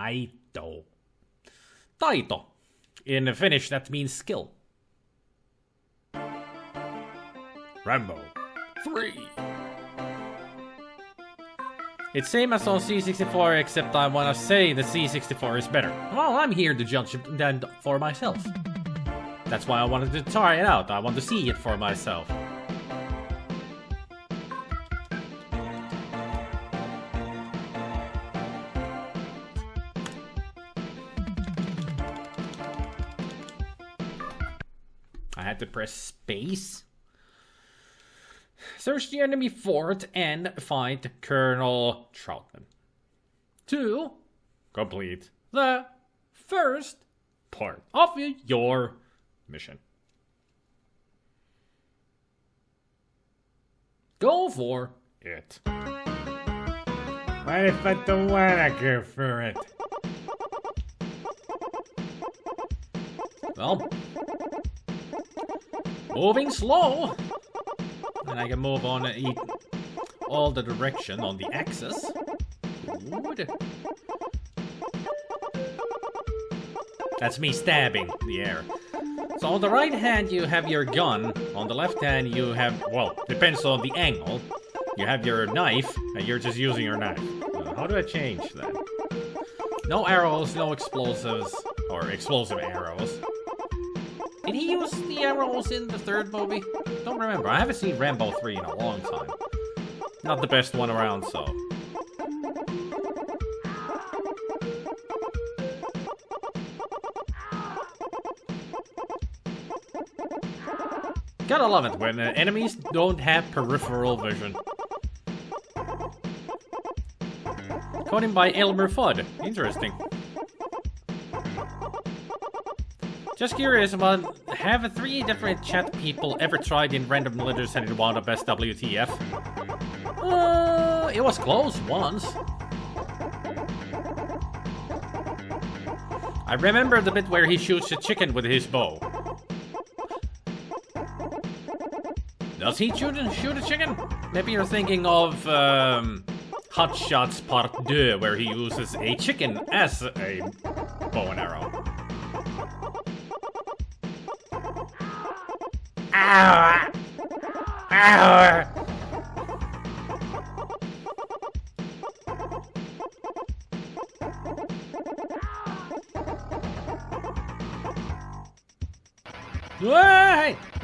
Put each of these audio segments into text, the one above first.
Taito. Taito. In Finnish, that means skill. Rambo 3. It's same as on C64, except I wanna say the C64 is better. Well, I'm here to judge it for myself. That's why I wanted to try it out. I want to see it for myself. I had to press space. Search the enemy fort and find Colonel Troutman. To complete the first part of your mission. Go for it. What if I don't wanna go for it? Well, moving slow. And I can move on and eat all the direction on the axis. Good. That's me stabbing the air. So on the right hand you have your gun. On the left hand you have, well, depends on the angle. You have your knife, and you're just using your knife. How do I change that? No arrows, no explosives, or explosive arrows. Did he use the arrows in the third movie? Don't remember. I haven't seen Rambo 3 in a long time. Not the best one around, so. Gotta love it when enemies don't have peripheral vision. Coding by Elmer Fudd. Interesting. Just curious about, have 3 different chat people ever tried in random letters and it wound up as WTF? It was close once. I remember the bit where he shoots a chicken with his bow. Does he shoot a chicken? Maybe you're thinking of Hot Shots Part 2, where he uses a chicken as a bow and arrow. Ow! Ow! Hey! I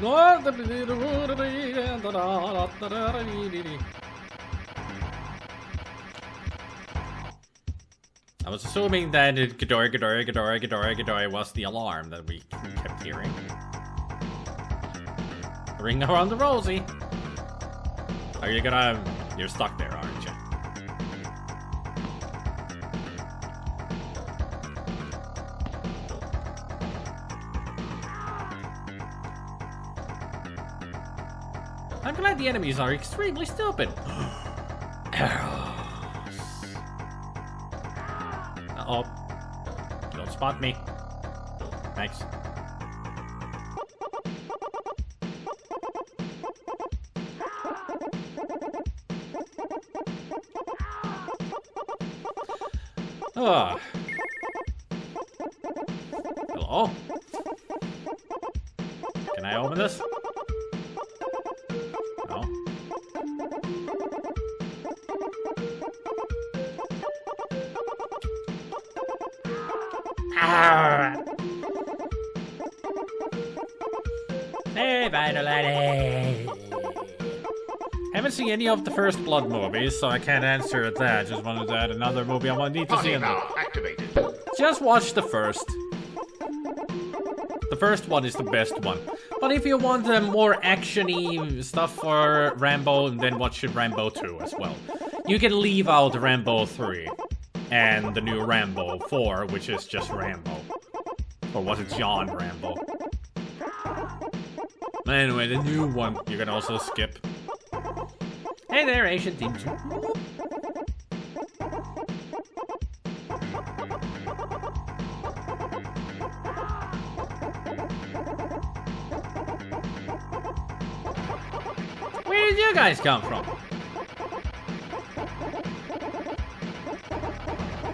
was assuming that Ghidorah was the alarm that we kept hearing. Ring around the rosy. Are you gonna... You're stuck there, aren't you? I'm glad the enemies are extremely stupid. Arrows. Uh-oh. Don't spot me. Thanks. Oh. Hello? Can I open this? No. Ah. Hey, Vitality. Haven't seen any of the First Blood movies, so I can't answer that. Just wanted to add another movie I might need to see. Activated. Just watch the first. The first one is the best one. But if you want more action-y stuff for Rambo, then watch Rambo 2 as well. You can leave out Rambo 3 and the new Rambo 4, which is just Rambo. Or was it John Rambo? Anyway, the new one you can also skip. Hey there, Asian Team 2. Where did you guys come from?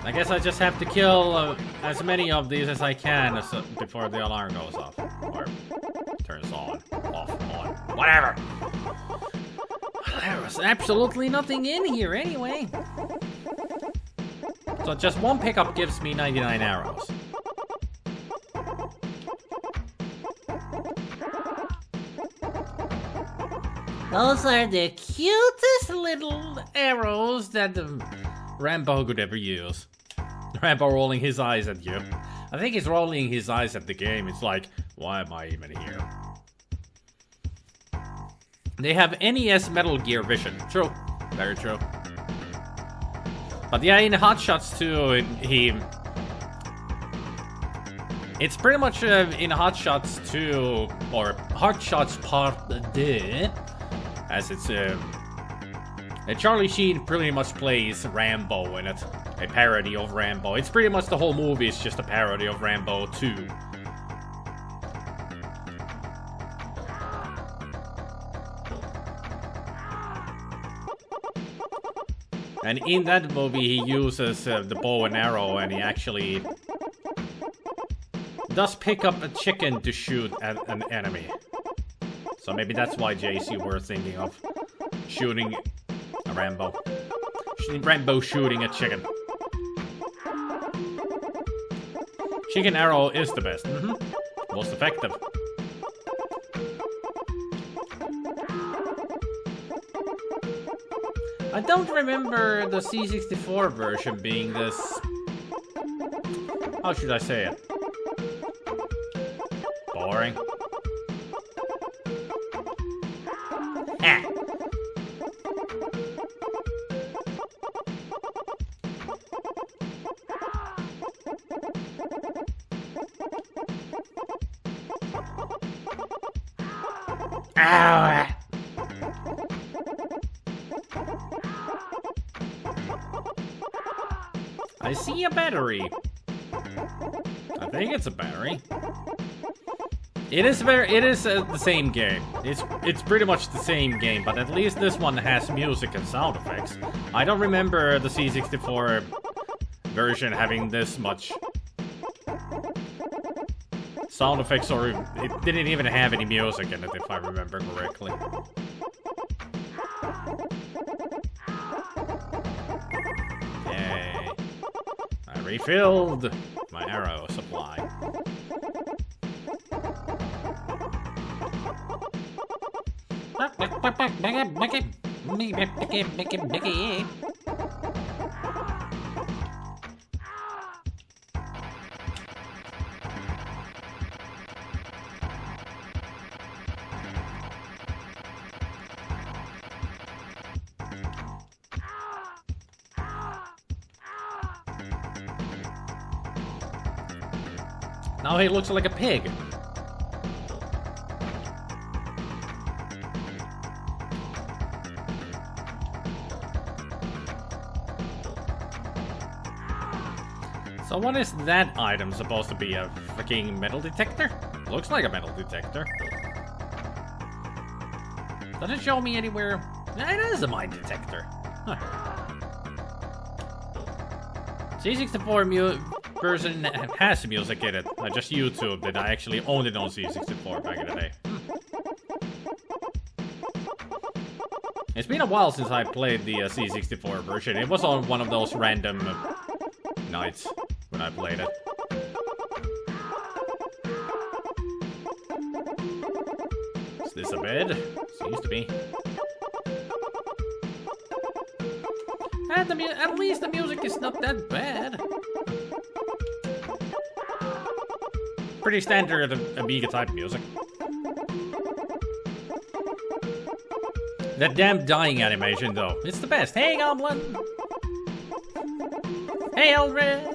I guess I just have to kill as many of these as I can before the alarm goes off. Or turns on, off, on, whatever. There was absolutely nothing in here anyway. So just one pickup gives me 99 arrows. Those are the cutest little arrows that Rambo could ever use. Rambo rolling his eyes at you. I think he's rolling his eyes at the game. It's like, why am I even here? They have NES Metal Gear vision. True. Very true. But yeah, in Hot Shots 2, it's pretty much in Hot Shots 2, or Hot Shots Part 2, as it's Charlie Sheen pretty much plays Rambo in it. A parody of Rambo. It's pretty much the whole movie is just a parody of Rambo 2. And in that movie, he uses the bow and arrow, and he actually does pick up a chicken to shoot at an enemy. So maybe that's why, JC, we're thinking of shooting a Rambo. Rambo shooting a chicken. Chicken arrow is the best. Most effective. I don't remember the C64 version being this... How should I say it? Boring. Ah. Ow. I see a battery. I think it's a battery. It is the same game. It's pretty much the same game, but at least this one has music and sound effects. I don't remember the C64 version having this much sound effects, or it didn't even have any music in it, if I remember correctly. Yay. I refilled my arrow supply. Now he looks like a pig. So what is that item supposed to be? A freaking metal detector? Looks like a metal detector. Does it show me anywhere? It is a mine detector. Huh. C64 version has music in it. I just YouTubed it. I actually owned it on C64 back in the day. It's been a while since I played the C64 version. It was on one of those random nights when I played it. Is this a bed? Seems to be. And at least the music is not that bad. Pretty standard Amiga type music. That damn dying animation though, it's the best. Hey Goblin! Hey Eldridge!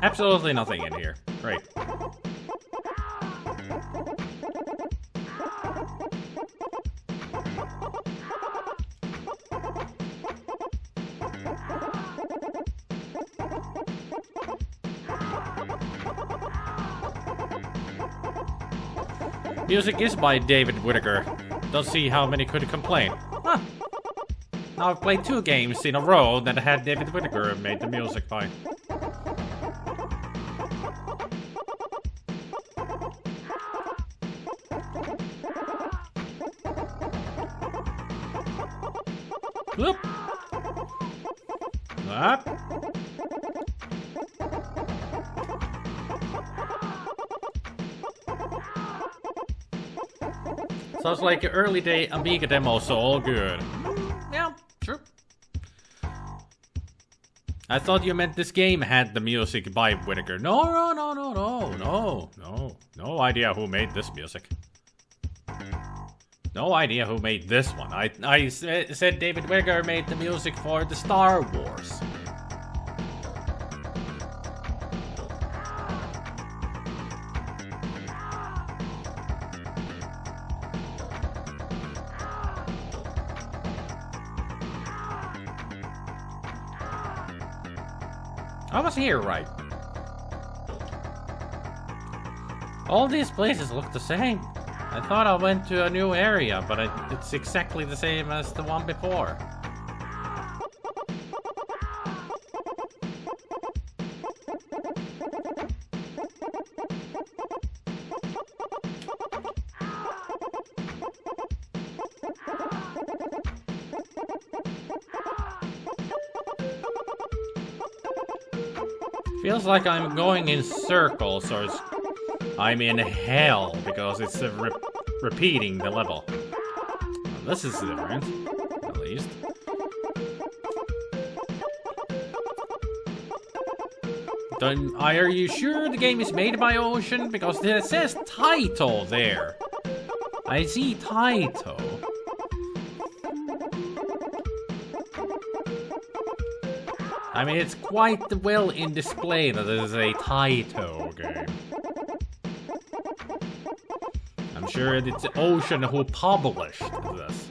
Absolutely nothing in here. Great. Music is by David Whittaker. Don't see how many could complain. Huh. Now I've played 2 games in a row that had David Whittaker made the music by. Whoop. Up. Sounds like an early day Amiga demo, so all good. Yeah, true. I thought you meant this game had the music by Whittaker. No. No idea who made this music. No idea who made this one. I said David Whittaker made the music for the Star Wars. I was here, right? All these places look the same. I thought I went to a new area, but it's exactly the same as the one before. Feels like I'm going in circles, or I'm in hell, because it's repeating the level. Well, this is different, at least. Are you sure the game is made by Ocean? Because it says Taito there. I see Taito. I mean, it's quite well in display that it is a Taito game. I'm sure it's Ocean who published this.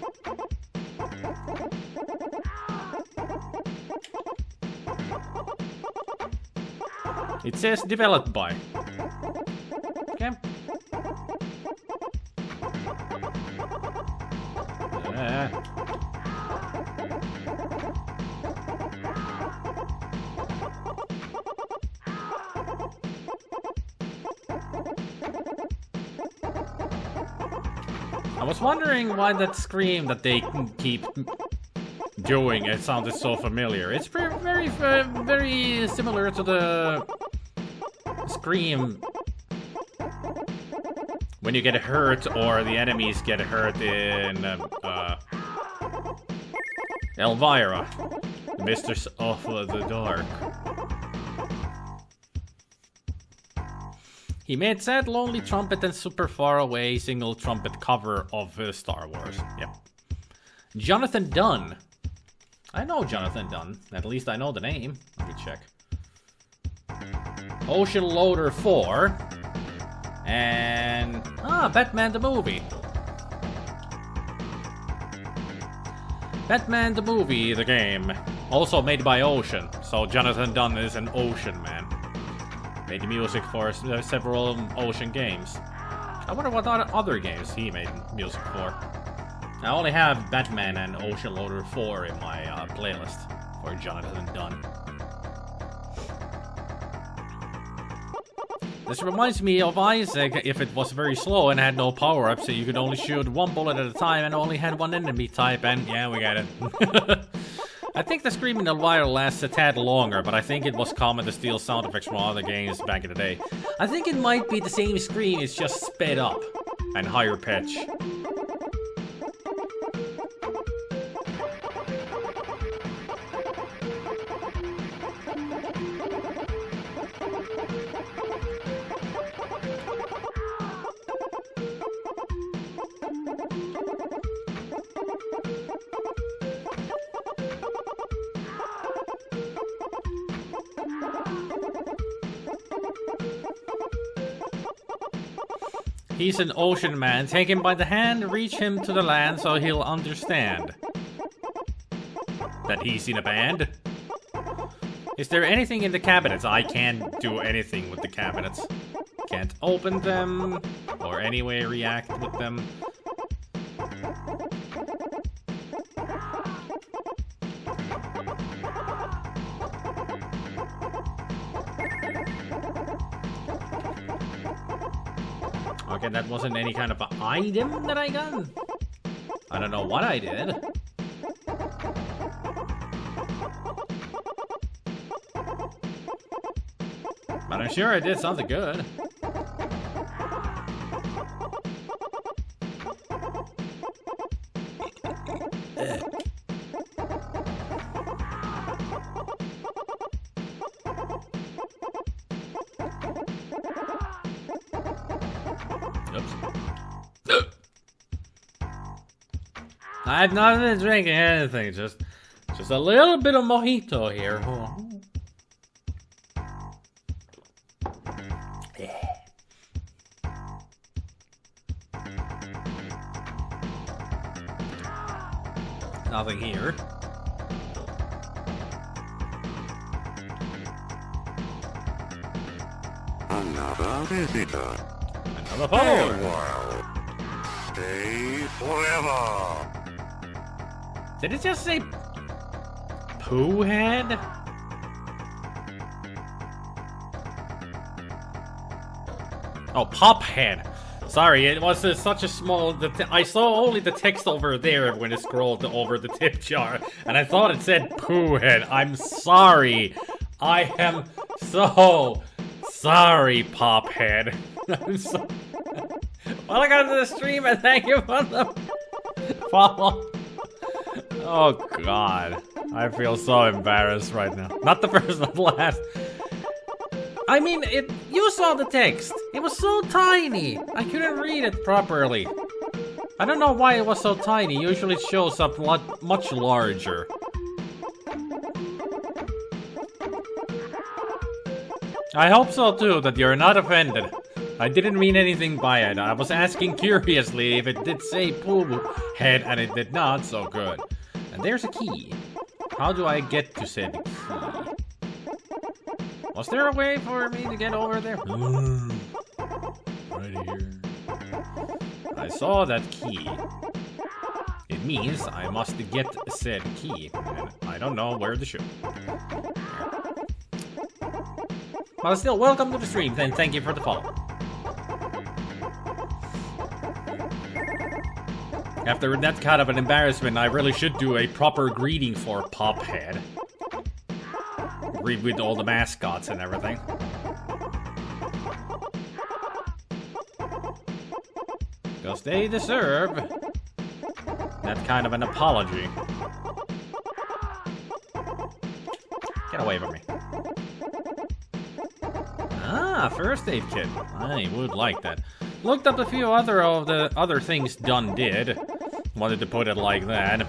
It says developed by. Okay. I was wondering why that scream that they keep doing, it sounded so familiar. It's very similar to the scream when you get hurt or the enemies get hurt in Elvira, the Mistress of the Dark. He made Sad Lonely Trumpet and Super Far Away single trumpet cover of Star Wars. Yep. Jonathan Dunn. I know Jonathan Dunn. At least I know the name. Let me check. Ocean Loader 4. And... Batman the Movie. Batman the Movie, the game. Also made by Ocean. So Jonathan Dunn is an Ocean man. Made music for several Ocean games. I wonder what other games he made music for. I only have Batman and Ocean Loader 4 in my playlist for Jonathan Dunn. This reminds me of Isaac if it was very slow and had no power-ups, so you could only shoot one bullet at a time and only had one enemy type, and yeah, we got it. I think the scream in Elvira lasts a tad longer, but I think it was common to steal sound effects from other games back in the day. I think it might be the same scream, it's just sped up and higher pitch. He's an ocean man. Take him by the hand, reach him to the land so he'll understand that he's in a band. Is there anything in the cabinets? I can't do anything with the cabinets. Can't open them, or any way react with them. Okay, that wasn't any kind of an item that I got. I don't know what I did. But I'm sure I did something good. I've not been drinking anything, just a little bit of mojito here. Nothing here. Another visitor. Another follower. Farewell. Stay forever. Did it just say poo head? Oh, pop head. Sorry, it was such a small... I saw only the text over there when it scrolled over the tip jar, and I thought it said poo head. I'm sorry. I am so sorry, pop head. I'm so... Welcome to the stream, and thank you for the follow. Oh, God. I feel so embarrassed right now. Not the first, not the last. I mean, you saw the text. It was so tiny. I couldn't read it properly. I don't know why it was so tiny. Usually it shows up much larger. I hope so too, that you're not offended. I didn't mean anything by it. I was asking curiously if it did say poo head, and it did not, so good. And there's a key. How do I get to said key? Was there a way for me to get over there? Right here. I saw that key. It means I must get said key. And I don't know where to shoot. But still, welcome to the stream, and thank you for the follow. After that kind of an embarrassment, I really should do a proper greeting for Pophead. Greet with all the mascots and everything. Because they deserve that kind of an apology. Get away from me. Ah, first aid kit. I would like that. Looked up a few of the other things Dunn did. Wanted to put it like that.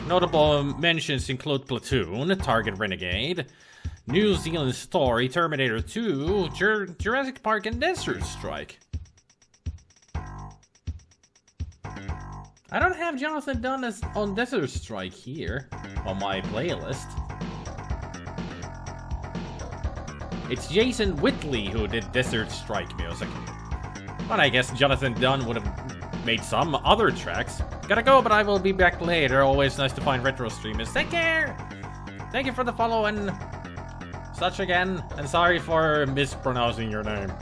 Notable mentions include Platoon, Target Renegade, New Zealand Story, Terminator 2, Jurassic Park, and Desert Strike. I don't have Jonathan Dunn on Desert Strike here on my playlist. It's Jason Whitley who did Desert Strike music. But I guess Jonathan Dunn would have made some other tracks. Gotta go, but I will be back later. Always nice to find retro streamers. Take care! Thank you for the follow and such again. And sorry for mispronouncing your name.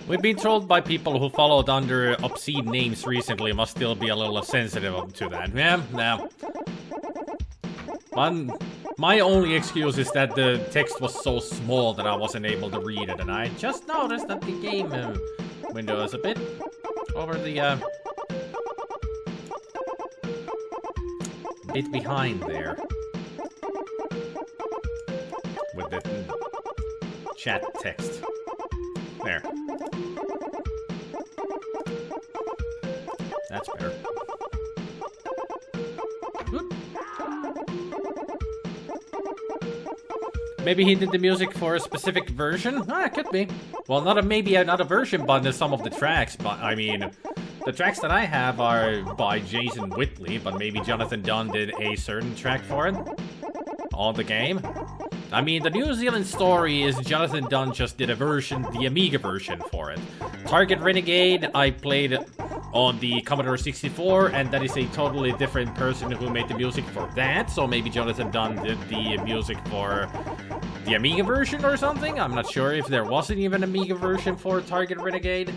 We've been told by people who followed under obscene names recently must still be a little sensitive to that. Yeah, no. My only excuse is that the text was so small that I wasn't able to read it, and I just noticed that the game window is a bit over the bit behind there with the chat text. There. That's better. maybe he did the music for a specific version? Ah, it could be. Well, maybe not a version, but some of the tracks. But, I mean, the tracks that I have are by Jason Whitley, but maybe Jonathan Dunn did a certain track for it on the game. I mean, the New Zealand story is Jonathan Dunn just did a version, the Amiga version for it. Target Renegade, I played on the Commodore 64, and that is a totally different person who made the music for that, so maybe Jonathan Dunn did the music for the Amiga version or something? I'm not sure if there wasn't even an Amiga version for Target Renegade.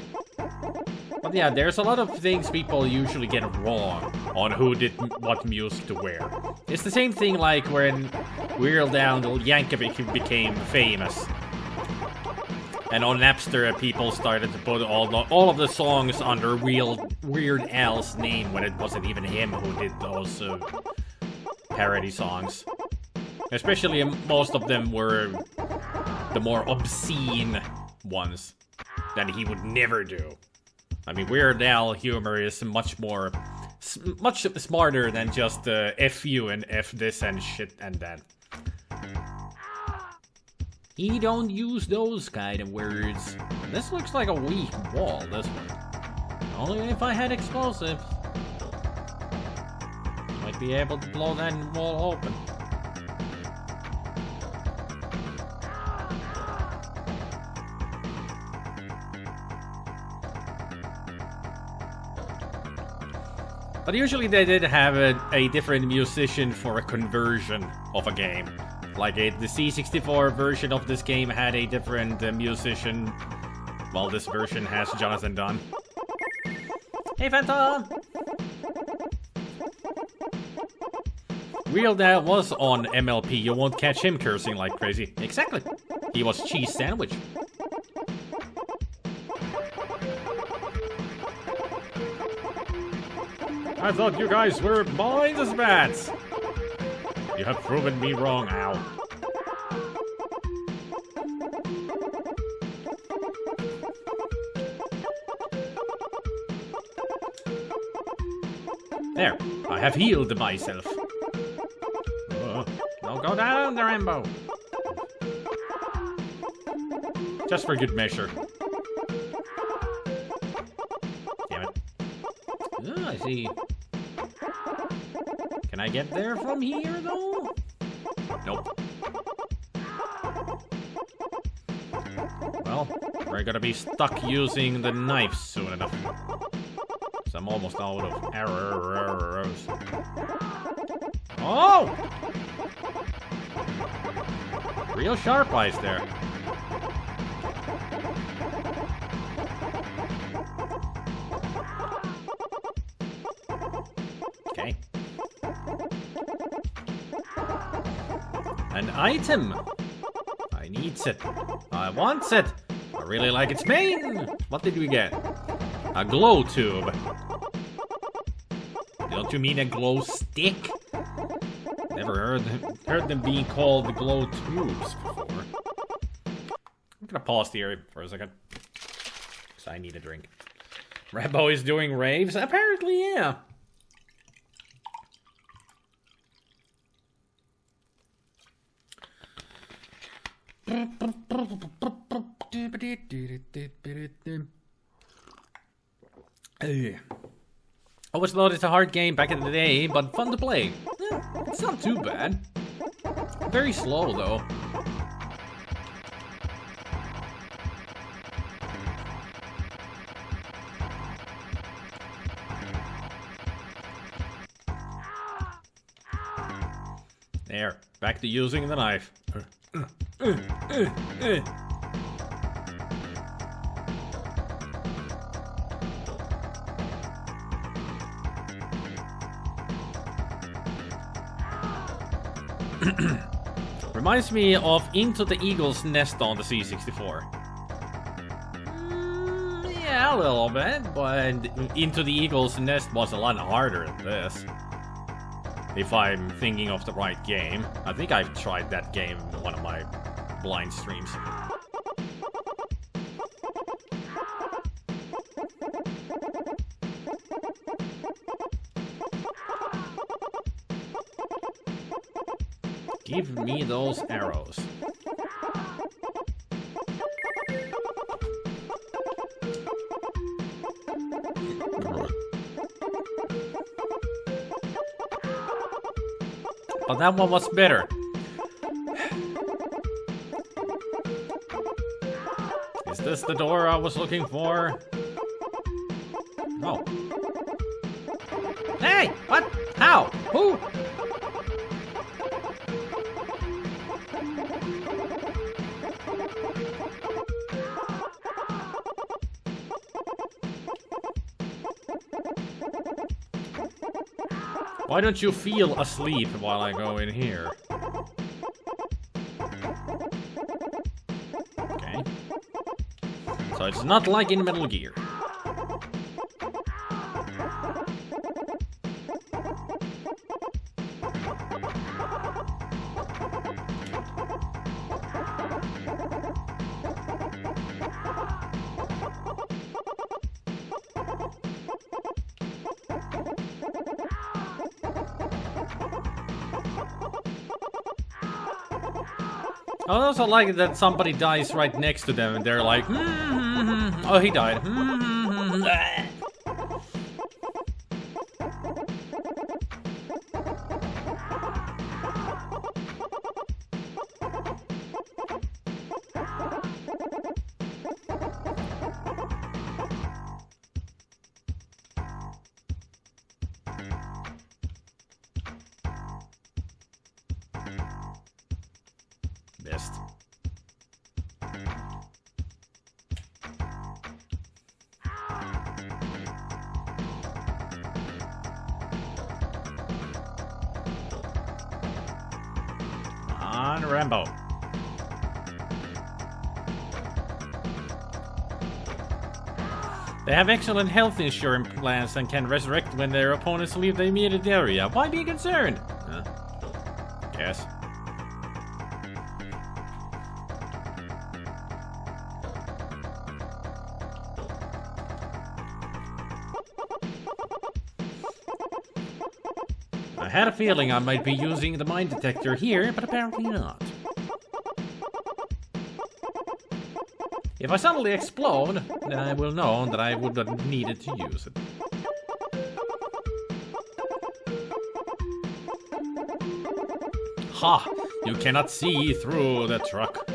But yeah, there's a lot of things people usually get wrong on who did what music to where. It's the same thing like when Weird Al Yankovic became famous. And on Napster, people started to put all of the songs under Weird Al's name when it wasn't even him who did those parody songs. Especially most of them were the more obscene ones that he would never do. I mean, Weird Al humor is much smarter than just F you and F this and shit and that. He don't use those kind of words. This looks like a weak wall, this one. Only if I had explosives. Might be able to blow that wall open. But usually they did have a different musician for a conversion of a game. Like the C64 version of this game had a different musician, while this version has Jonathan Dunn. Hey, Phantom! Weird Al was on MLP, you won't catch him cursing like crazy. Exactly. He was cheese sandwich. I thought you guys were blind as bats. You have proven me wrong, Al. There, I have healed myself. Now go down the Rambo. Just for good measure. Damn it. Oh, I see. Can I get there from here, though? Nope. Well, we're gonna be stuck using the knife soon enough. So I'm almost out of arrows. Oh! Real sharp eyes there. Okay. An item. I need it. I want it. I really like its mane. What did we get? A glow tube. Don't you mean a glow stick? Never heard them being called glow tubes before. I'm gonna pause here for a second. Because I need a drink. Rambo is doing raves? Apparently, yeah. Always thought it's a hard game back in the day, but fun to play. Yeah, it's not too bad. Very slow, though. There, back to using the knife. Reminds me of Into the Eagle's Nest on the C64. Yeah, a little bit, but Into the Eagle's Nest was a lot harder than this. If I'm thinking of the right game. I think I've tried that game in one of my blind streams. Give me those arrows. but that one was better. Is this the door I was looking for? Oh. Hey! What? How? Who? Why don't you feel asleep while I go in here? Okay. So it's not like in Metal Gear. I also like that somebody dies right next to them and they're like, oh, he died. Best. On Rambo. They have excellent health insurance plans and can resurrect when their opponents leave the immediate area. Why be concerned? Yes. I had a feeling I might be using the mine detector here, but apparently not. If I suddenly explode, then I will know that I would have needed to use it. Ha! You cannot see through the truck.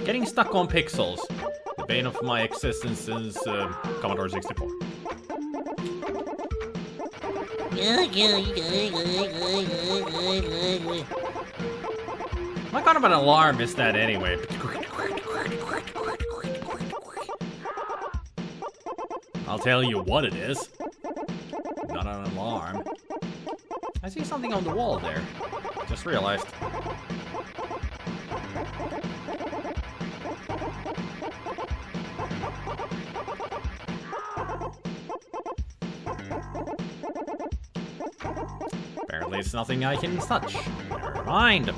Getting stuck on pixels. The bane of my existence since Commodore 64. What kind of an alarm is that anyway? I'll tell you what it is. Not an alarm. I see something on the wall there. Just realized. Apparently it's nothing I can touch. Never mind.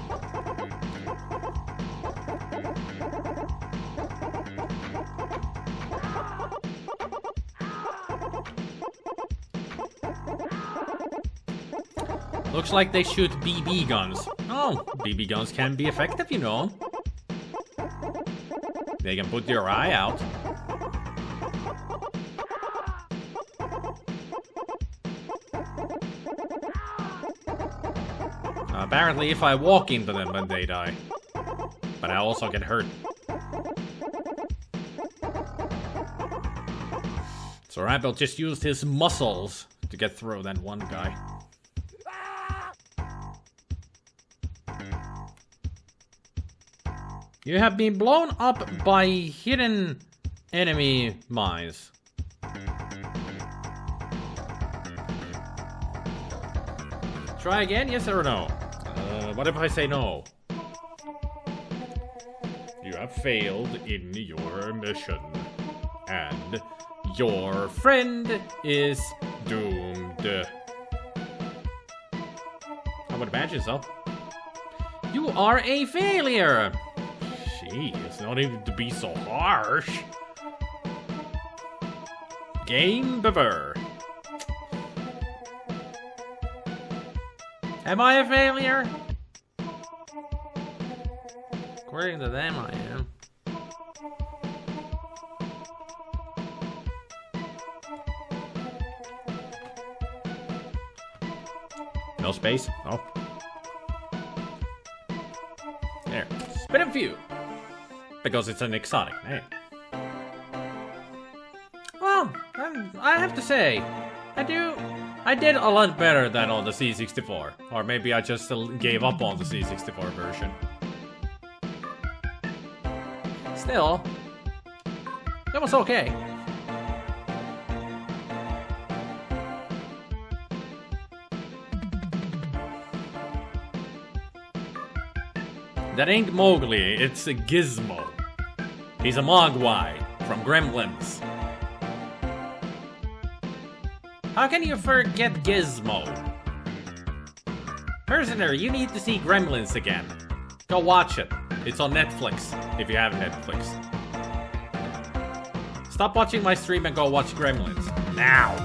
Looks like they shoot BB guns. Oh, BB guns can be effective, you know. They can put your eye out. Apparently if I walk into them, then they die. But I also get hurt. So Rambo just used his muscles to get through that one guy. You have been blown up by hidden enemy mines. Try again, yes or no? What if I say no? You have failed in your mission. And your friend is doomed. I would imagine so. You are a failure! Jeez, not even to be so harsh. Game over. Am I a failure? According to them, I am. No space? Oh. There. Spin and view. Because it's an exotic name. Well, I have to say, I did a lot better than on the C64. Or maybe I just gave up on the C64 version. Still, it was okay. That ain't Mowgli, it's a Gizmo. He's a Mogwai from Gremlins. How can you forget Gizmo? Prisoner, you need to see Gremlins again. Go watch it. It's on Netflix, if you have Netflix. Stop watching my stream and go watch Gremlins. Now!